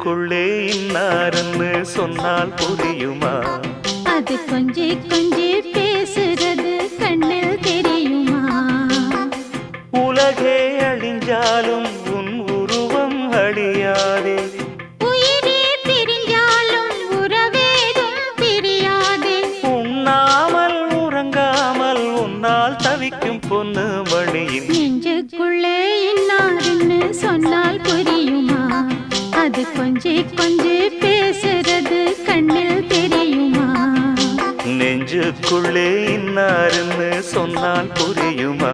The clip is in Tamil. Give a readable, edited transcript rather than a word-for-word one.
நெஞ்சுக்குள்ளே இன்னாருன்னு சொன்னால் புரியுமா? அது கொஞ்சி கொஞ்சி பேசுறது கண்ணில் தெரியுமா? உலகே அழிஞ்சாலும் உன் உருவம் அழியாதே, உயிரே பிரிஞ்சாலும் உறவேதும் பிரியாதே. உண்ணாமல் உறங்காமல் உன்னால் தவிக்கும் பொண்ணு மணியின் நெஞ்சுக்குள்ளே இன்னாருன்னு சொன்னால் புரியுமா? அது கொஞ்சி கொஞ்சி பேசுறது கண்ணில் தெரியுமா? நெஞ்சுக்குள்ளே இன்னாருன்னு சொன்னால் புரியுமா?